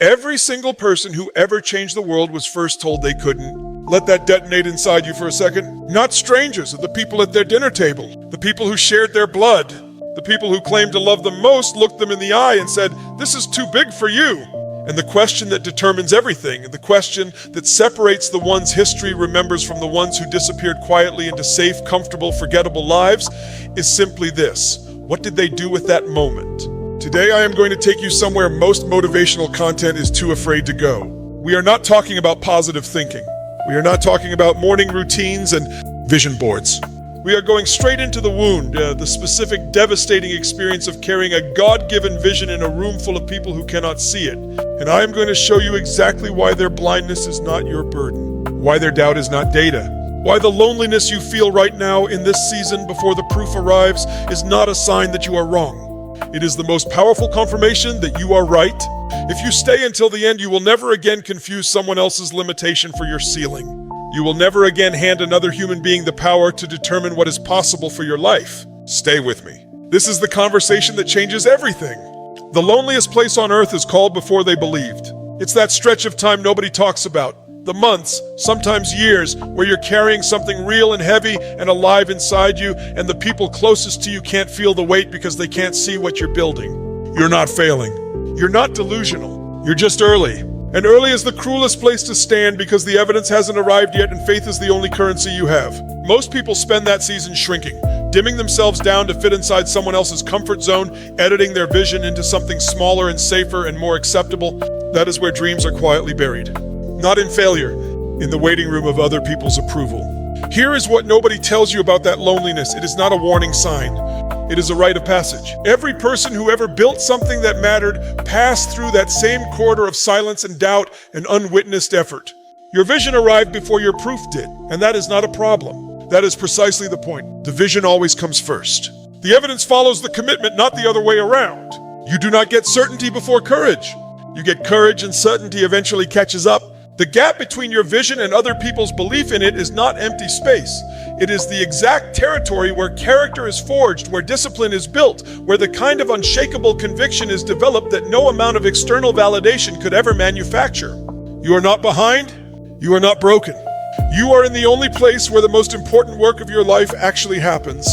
Every single person who ever changed the world was first told they couldn't. Let that detonate inside you for a second. Not strangers, the people at their dinner table, the people who shared their blood, the people who claimed to love them most looked them in the eye and said, "This is too big for you." And the question that determines everything, and the question that separates the ones history remembers from the ones who disappeared quietly into safe, comfortable, forgettable lives, is simply this: what did they do with that moment? Today I am going to take you somewhere most motivational content is too afraid to go. We are not talking about positive thinking. We are not talking about morning routines and vision boards. We are going straight into the wound, the specific devastating experience of carrying a God-given vision in a room full of people who cannot see it. And I am going to show you exactly why their blindness is not your burden, why their doubt is not data, why the loneliness you feel right now in this season before the proof arrives is not a sign that you are wrong. It is the most powerful confirmation that you are right. If you stay until the end, you will never again confuse someone else's limitation for your ceiling. You will never again hand another human being the power to determine what is possible for your life. Stay with me. This is the conversation that changes everything. The loneliest place on earth is called before they believed. It's that stretch of time nobody talks about. The months, sometimes years, where you're carrying something real and heavy and alive inside you, and the people closest to you can't feel the weight because they can't see what you're building. You're not failing. You're not delusional. You're just early. And early is the cruelest place to stand because the evidence hasn't arrived yet and faith is the only currency you have. Most people spend that season shrinking, dimming themselves down to fit inside someone else's comfort zone, editing their vision into something smaller and safer and more acceptable. That is where dreams are quietly buried. Not in failure, in the waiting room of other people's approval. Here is what nobody tells you about that loneliness. It is not a warning sign. It is a rite of passage. Every person who ever built something that mattered passed through that same corridor of silence and doubt and unwitnessed effort. Your vision arrived before your proof did, and that is not a problem. That is precisely the point. The vision always comes first. The evidence follows the commitment, not the other way around. You do not get certainty before courage. You get courage and certainty eventually catches up. The gap between your vision and other people's belief in it is not empty space. It is the exact territory where character is forged, where discipline is built, where the kind of unshakable conviction is developed that no amount of external validation could ever manufacture. You are not behind. You are not broken. You are in the only place where the most important work of your life actually happens.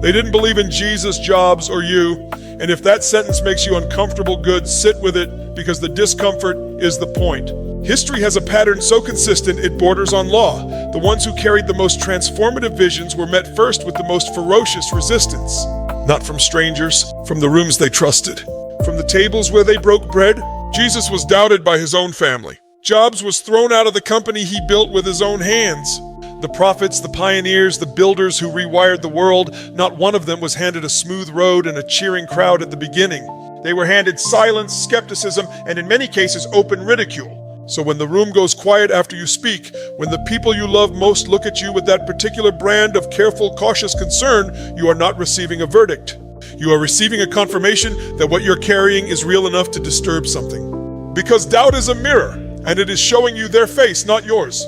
They didn't believe in Jesus, jobs, or you. And if that sentence makes you uncomfortable, good, sit with it, because the discomfort is the point. History has a pattern so consistent it borders on law. The ones who carried the most transformative visions were met first with the most ferocious resistance. Not from strangers, from the rooms they trusted, from the tables where they broke bread. Jesus was doubted by his own family. Jobs was thrown out of the company he built with his own hands. The prophets, the pioneers, the builders who rewired the world, not one of them was handed a smooth road and a cheering crowd at the beginning. They were handed silence, skepticism, and in many cases open ridicule. So when the room goes quiet after you speak, when the people you love most look at you with that particular brand of careful, cautious concern, you are not receiving a verdict. You are receiving a confirmation that what you're carrying is real enough to disturb something. Because doubt is a mirror, and it is showing you their face, not yours.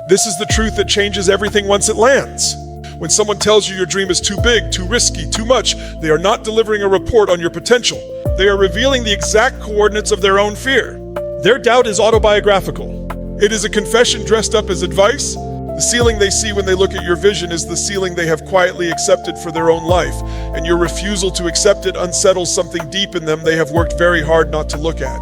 This is the truth that changes everything once it lands. When someone tells you your dream is too big, too risky, too much, they are not delivering a report on your potential. They are revealing the exact coordinates of their own fear. Their doubt is autobiographical. It is a confession dressed up as advice. The ceiling they see when they look at your vision is the ceiling they have quietly accepted for their own life, and your refusal to accept it unsettles something deep in them they have worked very hard not to look at.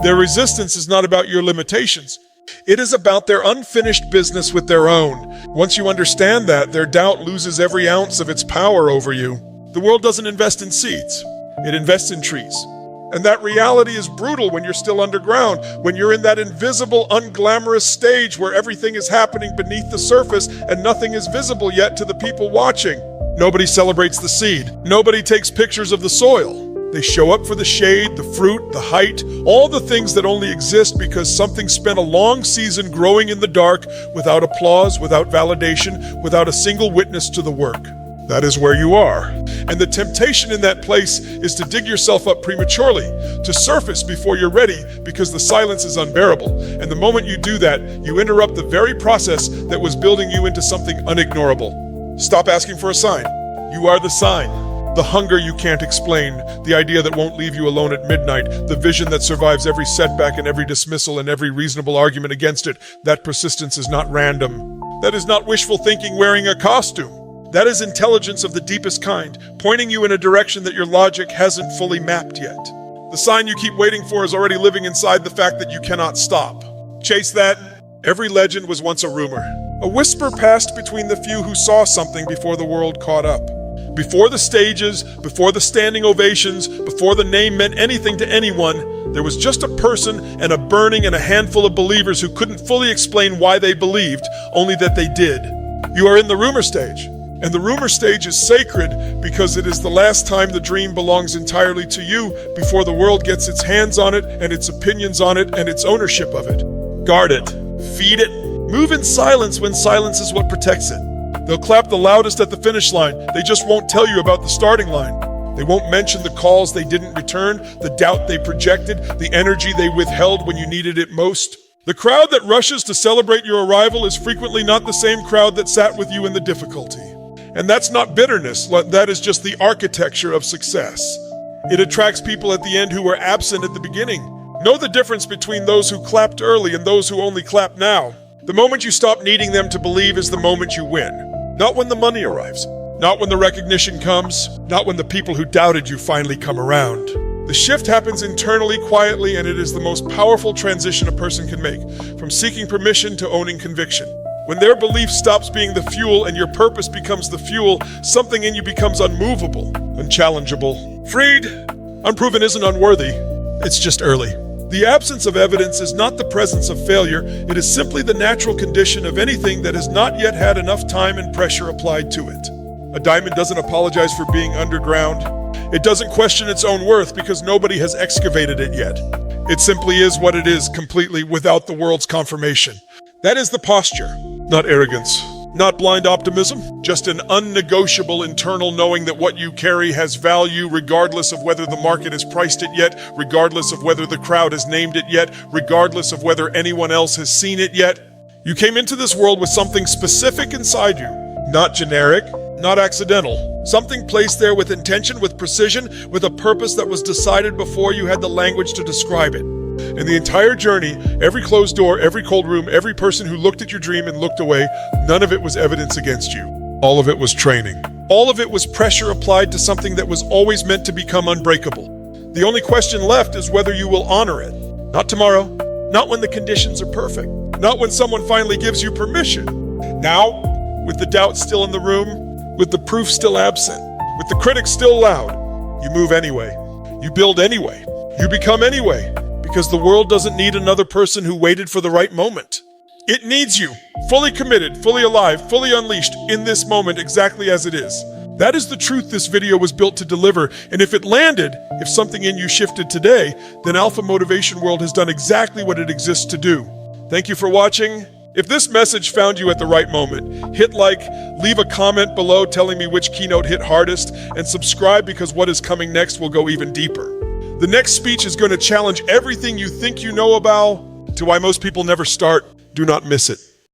Their resistance is not about your limitations. It is about their unfinished business with their own. Once you understand that, their doubt loses every ounce of its power over you. The world doesn't invest in seeds. It invests in trees. And that reality is brutal when you're still underground, when you're in that invisible, unglamorous stage where everything is happening beneath the surface and nothing is visible yet to the people watching. Nobody celebrates the seed. Nobody takes pictures of the soil. They show up for the shade, the fruit, the height, all the things that only exist because something spent a long season growing in the dark without applause, without validation, without a single witness to the work. That is where you are. And the temptation in that place is to dig yourself up prematurely, to surface before you're ready because the silence is unbearable. And the moment you do that, you interrupt the very process that was building you into something unignorable. Stop asking for a sign. You are the sign. The hunger you can't explain, the idea that won't leave you alone at midnight, the vision that survives every setback and every dismissal and every reasonable argument against it. That persistence is not random. That is not wishful thinking wearing a costume. That is intelligence of the deepest kind, pointing you in a direction that your logic hasn't fully mapped yet. The sign you keep waiting for is already living inside the fact that you cannot stop. Chase that. Every legend was once a rumor. A whisper passed between the few who saw something before the world caught up. Before the stages, before the standing ovations, before the name meant anything to anyone, there was just a person and a burning and a handful of believers who couldn't fully explain why they believed, only that they did. You are in the rumor stage, and the rumor stage is sacred because it is the last time the dream belongs entirely to you before the world gets its hands on it and its opinions on it and its ownership of it. Guard it. Feed it. Move in silence when silence is what protects it. They'll clap the loudest at the finish line. They just won't tell you about the starting line. They won't mention the calls they didn't return, the doubt they projected, the energy they withheld when you needed it most. The crowd that rushes to celebrate your arrival is frequently not the same crowd that sat with you in the difficulty. And that's not bitterness, that is just the architecture of success. It attracts people at the end who were absent at the beginning. Know the difference between those who clapped early and those who only clap now. The moment you stop needing them to believe is the moment you win. Not when the money arrives, not when the recognition comes, not when the people who doubted you finally come around. The shift happens internally, quietly, and it is the most powerful transition a person can make, from seeking permission to owning conviction. When their belief stops being the fuel and your purpose becomes the fuel, something in you becomes unmovable, unchallengeable. Freed, unproven isn't unworthy, it's just early. The absence of evidence is not the presence of failure, it is simply the natural condition of anything that has not yet had enough time and pressure applied to it. A diamond doesn't apologize for being underground. It doesn't question its own worth because nobody has excavated it yet. It simply is what it is, completely without the world's confirmation. That is the posture, not arrogance. Not blind optimism, just an unnegotiable internal knowing that what you carry has value regardless of whether the market has priced it yet, regardless of whether the crowd has named it yet, regardless of whether anyone else has seen it yet. You came into this world with something specific inside you, not generic, not accidental. Something placed there with intention, with precision, with a purpose that was decided before you had the language to describe it. In the entire journey, every closed door, every cold room, every person who looked at your dream and looked away, none of it was evidence against you. All of it was training. All of it was pressure applied to something that was always meant to become unbreakable. The only question left is whether you will honor it. Not tomorrow, not when the conditions are perfect, not when someone finally gives you permission. Now, with the doubt still in the room, with the proof still absent, with the critics still loud, you move anyway. You build anyway. You become anyway. Because the world doesn't need another person who waited for the right moment. It needs you, fully committed, fully alive, fully unleashed, in this moment exactly as it is. That is the truth this video was built to deliver, and if it landed, if something in you shifted today, then Alpha Motivation World has done exactly what it exists to do. Thank you for watching. If this message found you at the right moment, hit like, leave a comment below telling me which keynote hit hardest, and subscribe because what is coming next will go even deeper. The next speech is going to challenge everything you think you know about to why most people never start. Do not miss it.